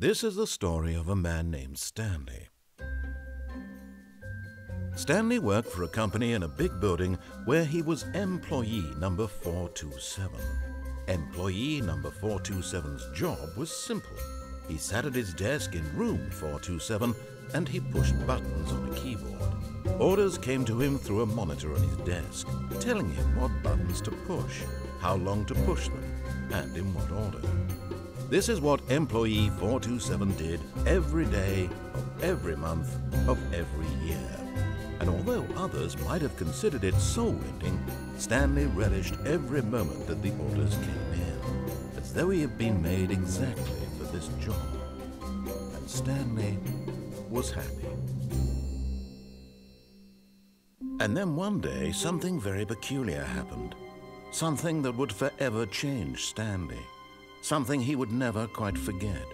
This is the story of a man named Stanley. Stanley worked for a company in a big building where he was employee number 427. Employee number 427's job was simple. He sat at his desk in room 427 and he pushed buttons on a keyboard. Orders came to him through a monitor on his desk, telling him what buttons to push, how long to push them, and in what order. This is what employee 427 did every day of every month of every year. And although others might have considered it soul-rending, Stanley relished every moment that the orders came in, as though he had been made exactly for this job. And Stanley was happy. And then one day, something very peculiar happened. Something that would forever change Stanley. Something he would never quite forget.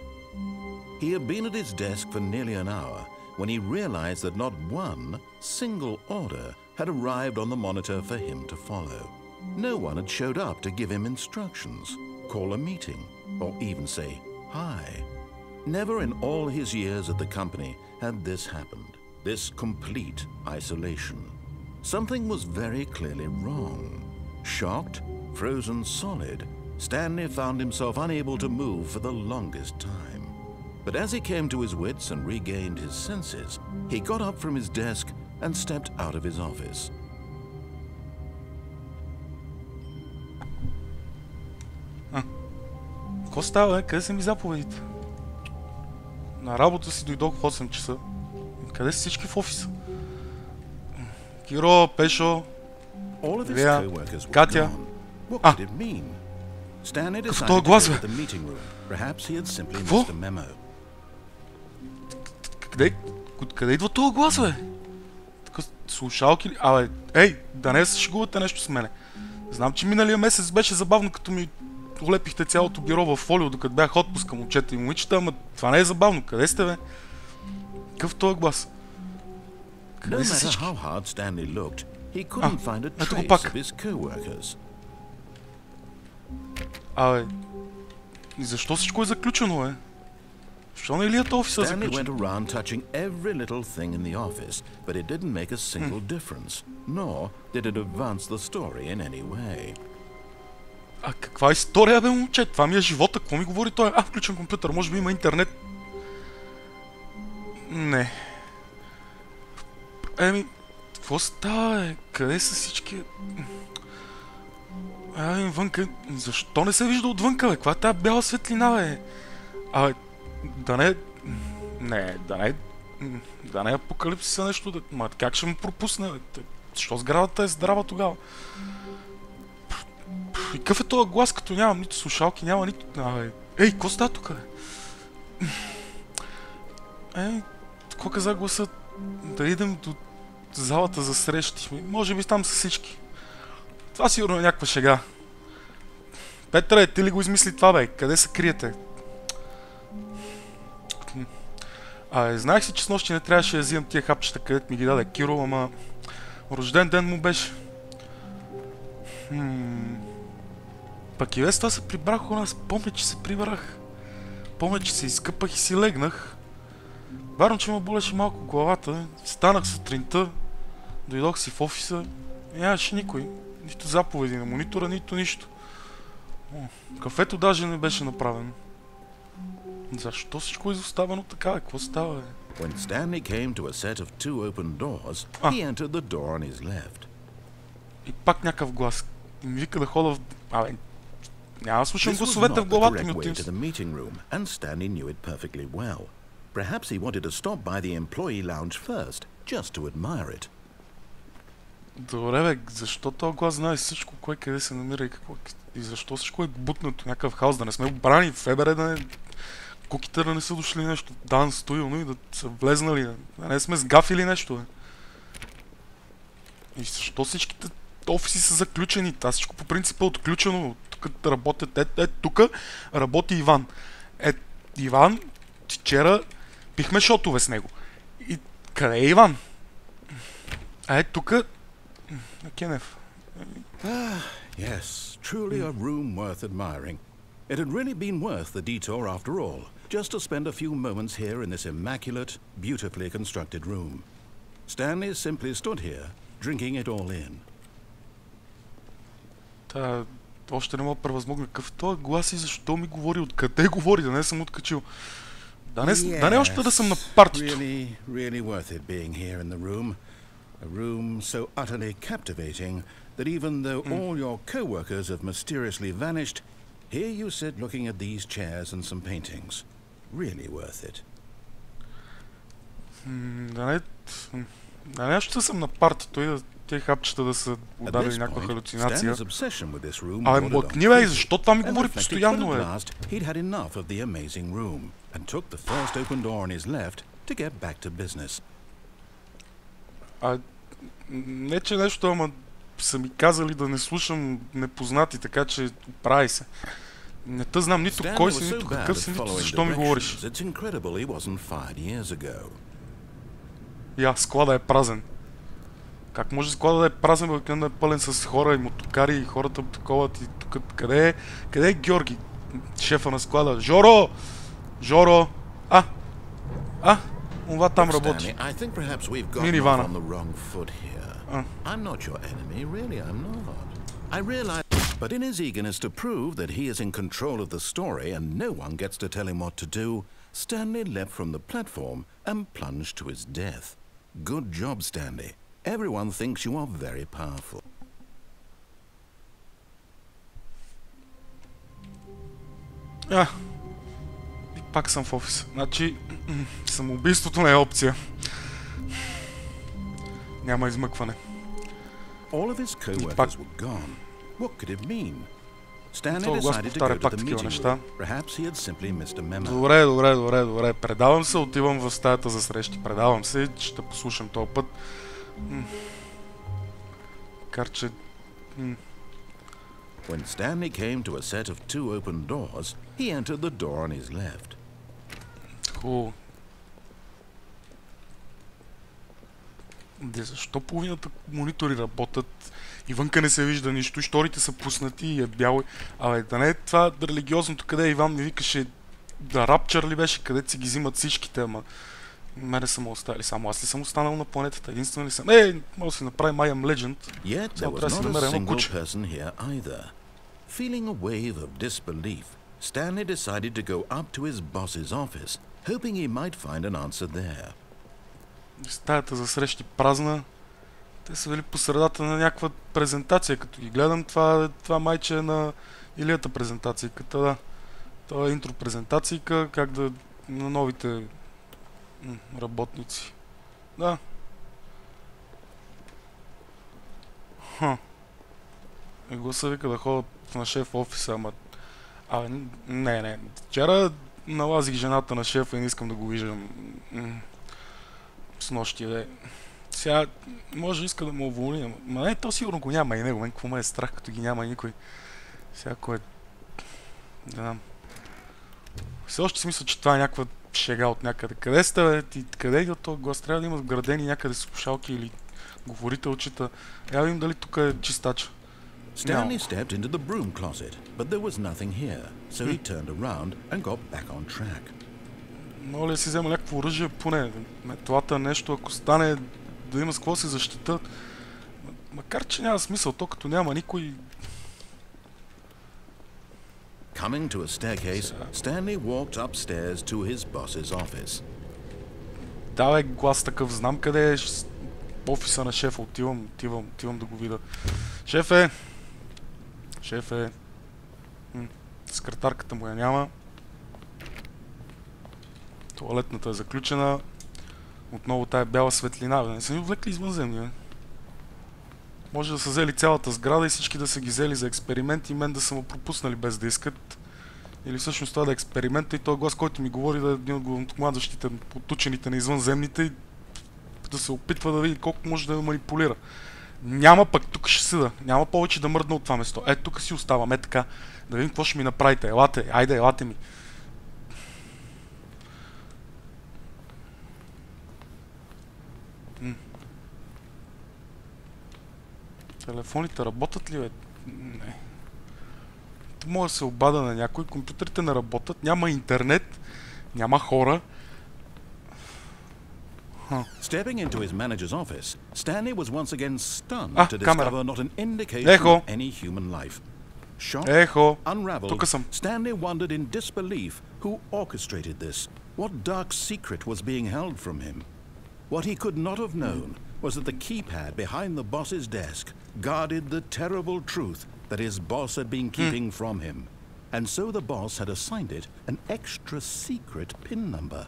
He had been at his desk for nearly an hour when he realized that not one single order had arrived on the monitor for him to follow. No one had showed up to give him instructions, call a meeting, or even say hi. Never in all his years at the company had this happened, this complete isolation. Something was very clearly wrong. Shocked, frozen solid, Stanley found himself unable to move for the longest time. But as he came to his wits and regained his senses, he got up from his desk and stepped out of his office. Какво става, къде са ми заповедите? На работа си дойдох в 8 часа. Къде са всички в офиса? Киро, Пешо, Лея, Катя. Какъв това глас, бе? Какво? Къде идва това глас, бе? Така слушалки ли? Абе, ей, да не се шегувате нещо с мене. Знам, че миналия месец беше забавно, като ми улепихте цялото бюро в фолио, докато бях отпуск към момчета и момичета, ама това не е забавно. Къде сте, бе? Какъв това глас? Къде са всички? Ето го пак. Абе, и защо всичко е заключено, бе? Защо не лият офиса заключен? А каква история, бе, момче? Това ми е живота. Какво ми говори той? Включен компютър. Може би има интернет. Не. Еми, какво става, бе? Къде са всички? Вънка. Защо не се вижда отвънка, бе? Каква е тази бяла светлина, бе? Абе, да не... Не, да не апокалипсиса нещо, да... Ма как ще ме пропусне, бе? Защо сградата е здрава тогава? И какъв е този глас, като нямам нито слушалки, няма нито... Ей, какво става тук, бе? Какво каза гласът? Да идем до залата за срещи. Може би там са всички. Това сигурно е някаква шега. Петре, ти ли го измисли това, бе? Къде се криете? Знаех си, че с нощи не трябваше да взимам тия хапчета, където ми ги даде Киро, ама рожден ден му беше. Пък и без това се прибрах у нас. Помня, че се прибрах. Помня, че се изкъпах и си легнах. Вярно, че ме болеше малко главата. Станах сутринта. Дойдох си в офиса. Нямаше никой. Нито заповеди на монитора, нито нищо. Кафето даже не беше направено. Защо всичко е изоставено така? Какво става, бе? When Stanley came to a set of two open doors, he entered the door on his left. И пак някакъв глас. И ми вика да хода в... няма да слушам гласовете в главата ми от Teams. And Stanley knew it perfectly well. Perhaps he wanted to stop by the employee lounge first, just to admire it. Добре, бе, защо този глас знае всичко, кой къде се намира и какво... И защо всичко е бутнато, някакъв хаос, да не сме обрани, Фебере да не... Куките да не са дошли нещо, дан стоилно и да са влезнали, да не сме сгафили нещо, бе. И защо всичките офиси са заключени? Това всичко по принцип е отключено. Тук работят... тук работи Иван. Иван, вчера пихме шотове с него. И къде е Иван? Тук... Кенев. Yes, truly a room worth admiring. It had really been worth the detour after all. just to spend a few moments here in this immaculate, beautifully constructed room. Stanley simply stood here, drinking it all in. Още не мога да превъзмогна какъв този глас и защо ми говори, откъде говори, да не съм откачил. Да не още да съм на партито. Really worth it being here in the room. A room so utterly captivating that even though all your co-workers have mysteriously vanished, here you sit looking at these chairs and some paintings. Really worth it. Да не още съм на партито и да тези хапчета да са ударили някаква халюцинация. Абе, млъкни бе, и защо това ми говори постоянно, бе? Не че нещо, ама са ми казали да не слушам непознати, така че прави се. Не те знам нито кой си, нито какъв си, нито защо ми говориш. Я, склада е празен. Как може склада да е празен, бе, да е пълен с хора и мотокари и хората таковат и тук... Къде е Георги? Шефа на склада. Жоро! Жоро! Това там работи. Минивана. But in his eagerness to prove that he is in control of the story and no one gets to tell him what to do, Stanley leapt from the platform and plunged to his death. Good job, Stanley. Everyone thinks you are very powerful. И пак съм в офиса. Значи, самоубийството не е опция. Няма измъкване. All of his co-workers were gone. What could it mean? Stanley decided to go to the meeting room. Perhaps he had simply missed a memo. Добре. Предавам се, отивам в стаята за срещи. Предавам се, ще послушам този път. Карче... When Stanley came to a set of two open doors, he entered the door on his left. Хубаво. Защо половината монитори работят и вънка не се вижда нищо, и шторите са пуснати и е бяло. Абе, да не е това религиозното, къде Иван ми викаше да рапчър ли беше, където си ги взимат всичките, ама мене са му оставили. Само аз ли съм останал на планетата? Единствено ли съм? Може да си направим I Am Legend. Само трябва да си намеря едно куче. Feeling a wave of disbelief, Stanley decided to go up to his boss's office, hoping he might find an answer there. Стаята за срещи празна. Те са били по средата на някаква презентация, като ги гледам. Това майче е на Илията презентацията, да. Това е интро презентацийка, как да на новите работници. Да. Гласа вика да ходя на шеф офиса, ама... Не. Вчера налазих жената на шефа и не искам да го виждам. С нощи, бе. Сега, може иска да му уволни, ама не, то сигурно го няма и него. Мен какво ме е страх, като ги няма никой. Сега кой не знам. Все още си мисля, че това е някаква шега от някъде. Къде сте, бе? Къде е този глас? Трябва да има вградени някъде слушалки или говорителчета. Я видим дали тук е чистача. Stanley stepped into the broom closet, but there was nothing here, so he turned around and got back on track. Мога ли да си взема някакво оръжие, поне метлата, нещо, ако стане да има с какво се защита. Макар че няма смисъл, то като няма никой... Coming to a staircase, Stanley walked upstairs to his boss's office. Давай глас такъв, знам къде е офиса на шефа, отивам да го видя. Шефе! Секретарката му я няма. Туалетната е заключена. Отново тая бяла светлина. Не са ми влекли извънземни, бе. Може да са взели цялата сграда и всички да са ги взели за експеримент и мен да са му пропуснали без да искат. Или всъщност това да е експеримент и този глас, който ми говори да е един от главнокомандващите от учените на извънземните и да се опитва да види колко може да я манипулира. Няма пък, тук ще седа. Няма повече да мръдна от това место. Тук си оставам, така. Да видим какво ще ми направите. Елате ми. Телефоните работят ли, бе? Не. Мога да се обада на някой, компютрите не работят, няма интернет Няма хора. Stepping into his manager's office, Stanley was once again stunned to камера. discover not an indication of any human life. Shocked, unraveled, Stanley wondered in disbelief who orchestrated this, what dark secret was being held from him. What he could not have known was that the keypad behind the boss's desk guarded the terrible truth that his boss had been keeping from him. And so the boss had assigned it an extra secret PIN number,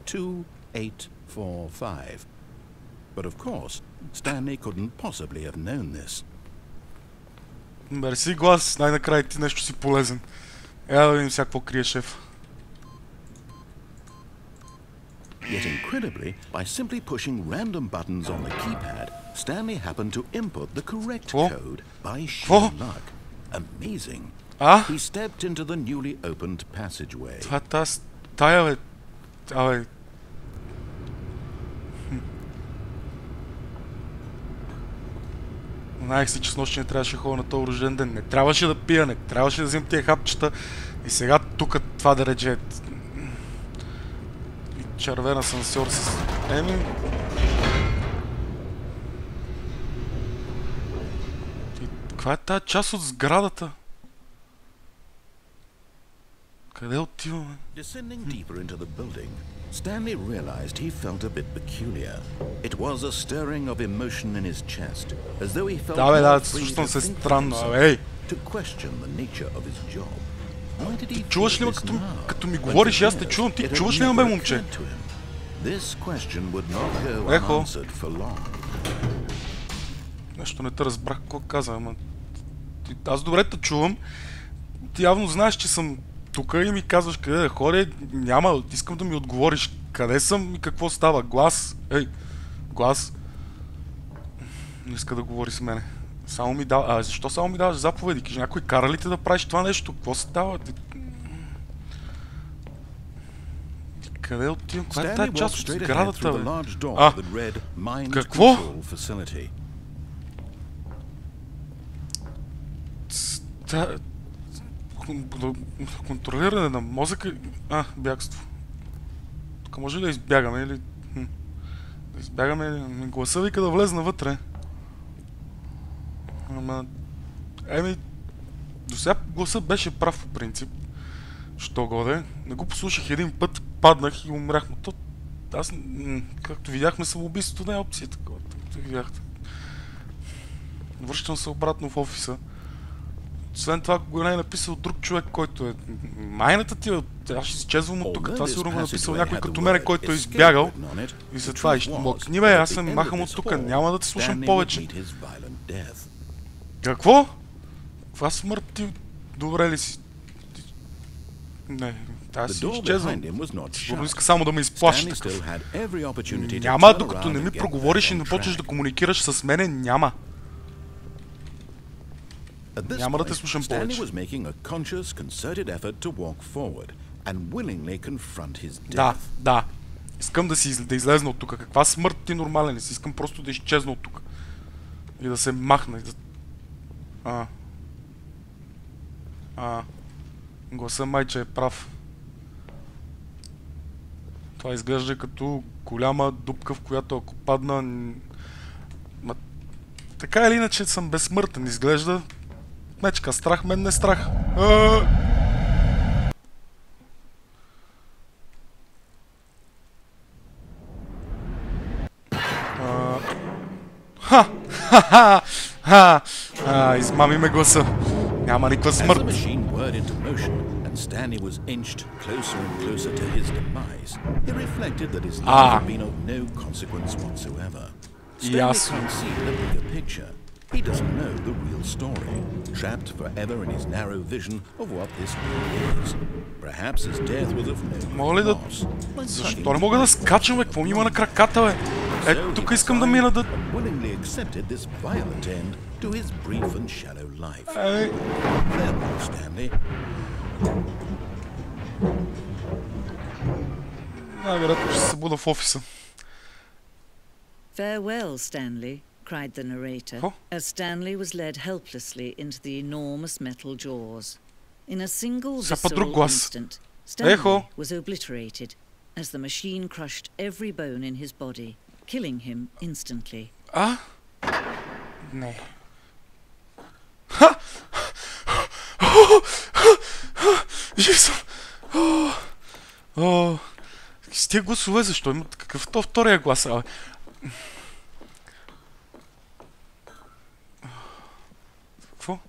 2845. But of course, Stanley couldn't possibly have known this. Мерси, глас, най-накрая ти нещо си полезен. Да видим сега какво крие шеф. Yet incredibly, by simply pushing random buttons on the keypad, Stanley happened to input the correct code by sheer luck. Amazing. He stepped into the newly opened passageway. Това е тази стая, бе. Абе. Знаех си, че с нощи не трябваше ходя на този рожден ден. Не трябваше да пия, не трябваше да взем тия хапчета. И сега тук това да реже. И червен асансьор с... Еми... Каква е тази част от сградата? Къде отиваме? Descending deeper into the building, Stanley realized he felt a bit peculiar. It was a stirring of emotion in his chest, as though he felt free to think for himself, to question the nature of his job. Why did he чуваш ли ме като ми говориш, аз те чувам, ти чуваш ли ме, бе, момче? This question would not go unanswered for long. Нещо не те разбрах какво каза, ама... Аз добре те чувам. Ти явно знаеш, че съм тук и ми казваш къде да ходя. Няма, искам да ми отговориш къде съм и какво става. Глас. Ей, глас. Не иска да говори с мене. Само ми дава... защо само ми даваш заповеди? Кажи, някой кара ли те да правиш това нещо? Какво става? Къде отивам? Каква е тази част от сградата, бе? Какво? Контролиране на мозъка... бягство. Тук може ли да избягаме или... Да избягаме или... Гласа вика да влезна вътре. Ама... Еми... До сега гласа беше прав по принцип. Що годе. Не го послушах един път, паднах и умрях. Но то... Аз... Както видяхме, самоубийството не е опция такова. Видяхте. Връщам се обратно в офиса. Освен това, го е написал друг човек, който е... Майната ти, аз ще изчезвам от тук. Това сигурно го е написал някой като мене, който е избягал. И затова млъкни, бе, аз се махам от тук. Няма да те слушам повече. Какво? Това смърт ти... Добре ли си? Не, аз си изчезвам. Сигурно иска само да ме изплаши такъв. Няма, докато не ми проговориш и не почнеш да комуникираш с мене, няма. Няма да те слушам повече. Да. Искам да излезна от тук. Каква смърт ти нормален? Искам просто да изчезна от тук. И да се махна. Гласа майче е прав. Това изглежда като голяма дупка, в която ако падна... Така или иначе съм безсмъртен. Изглежда... Мечка, страх, мен не страх. Измами ме гласа. Няма никаква смърт. Stanley was inched closer and closer to his demise. He reflected that his life had been of no consequence whatsoever. Stanley can't see the bigger picture. He doesn't know the real story, trapped forever in his narrow vision of what this world is. Perhaps his death was of no loss. Защо не мога да скачам, бе? Какво ми има на краката, бе? Ето, тук искам да мина да... willingly accepted this violent end to his brief and shallow life. Farewell, Stanley. Най-вероятно ще се събуда в офиса. Farewell, Stanley, cried the narrator, as Stanley was led helplessly into the enormous metal jaws. In a single visceral instant, Stanley was obliterated as the machine crushed every bone in his body, killing him instantly. А? Не. Ха! Жив съм! С тия гласове, защо имат какъв то втория глас? Какво?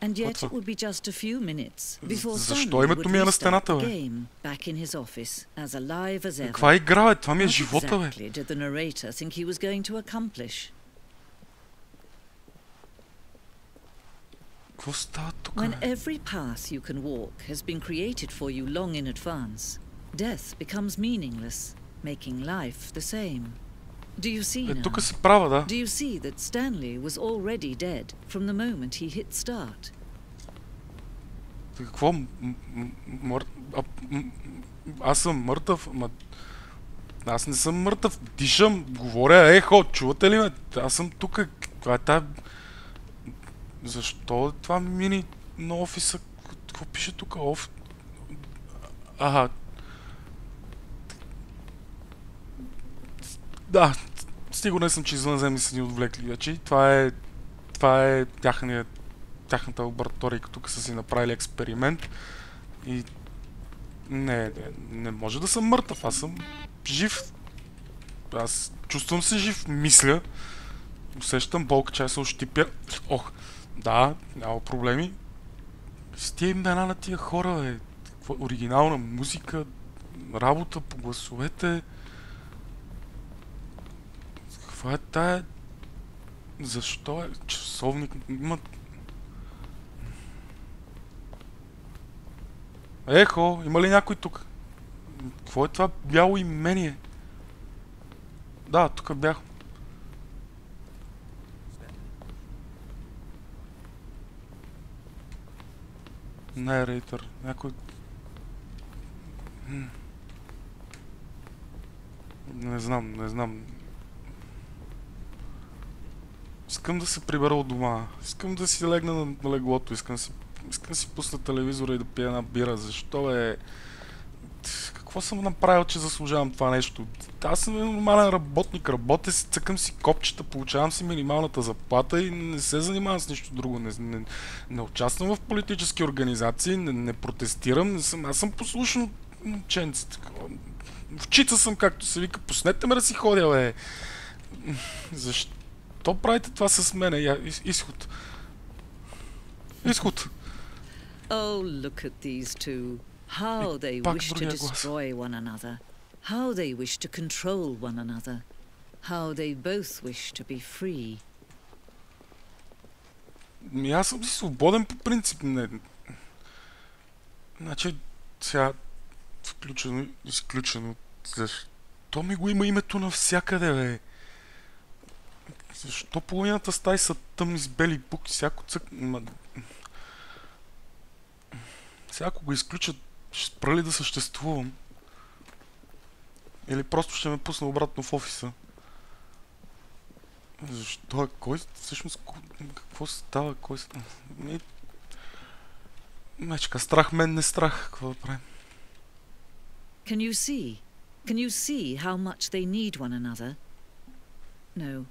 And yet it would be just a few minutes before Защо името ми е на стената, бе? game back in his office as alive as ever. Каква игра, бе? Това ми е живота, бе. What exactly did the narrator think he was going to accomplish? Какво става тук, бе? When every path you can walk has been created for you long in advance, death becomes meaningless, making life the same. Do you see now? Тук си права, да. Do you see that Stanley was already dead from the moment he hit start? Какво? Аз съм мъртъв, аз не съм мъртъв, дишам, говоря, ехо, чувате ли ме? Аз съм тук, това е тая... Защо това мини на офиса? Какво пише тук? Ага. Да, сигурен съм, че извънземни са ни отвлекли вече. Това е тяхната лаборатория, тук са си направили експеримент. И... Не може да съм мъртъв, аз съм жив. Аз чувствам се жив, мисля. Усещам болка, че се ощипя. Ох, да, няма проблеми. С тия имена на тия хора, бе. Оригинална музика, работа по гласовете. Каква е тая... Защо е часовник? Имат... Ехо, има ли някой тук? Какво е това бяло имение? Да, тук бях. Не, рейтър. Някой... Не знам. Искам да се прибера от дома. Искам да си легна на леглото. Искам да си пусна телевизора и да пия една бира. Защо е... Какво съм направил, че заслужавам това нещо? Аз съм нормален работник. Работя си, цъкам си копчета, получавам си минималната заплата и не се занимавам с нищо друго. Не участвам в политически организации, не протестирам. Аз съм послушно момченце. Вчица съм, както се вика. Пуснете ме да си ходя, бе. Защо правите това с мене? Изход. Изход. Oh, look at these two. How they wish to destroy one another. How they wish to control one another. How they both wish to be free. Аз съм си свободен по принцип. Значи, сега включено, изключено. Защо ми го има името навсякъде, бе? Защо половината стаи са тъмни с бели букви, всяко цък... Всяко го изключат, ще спра ли да съществувам? Или просто ще ме пусна обратно в офиса? Защо? Кой всъщност... Какво става? Кой... Мечка, страх мен не страх. Какво да правим? Can you see? Can you see how much they need one another? No,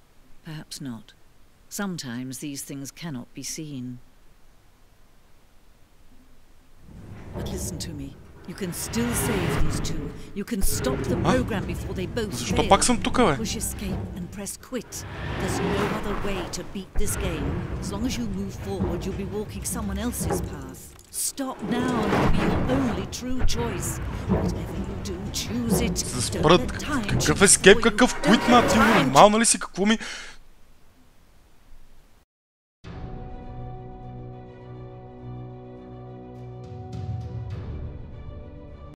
perhaps not. Sometimes these things cannot be seen. But listen to me. You can still save these two. You can stop the program before they both fail. Защо пак съм тук, бе? Push escape and press quit. There's no other way to beat this game. As long as you move forward, you'll be walking someone else's path. Stop now and it'll be your only true choice. Whatever you do, choose it. Какъв ескейп, какъв quit, мати? Нормално ли си? Какво ми...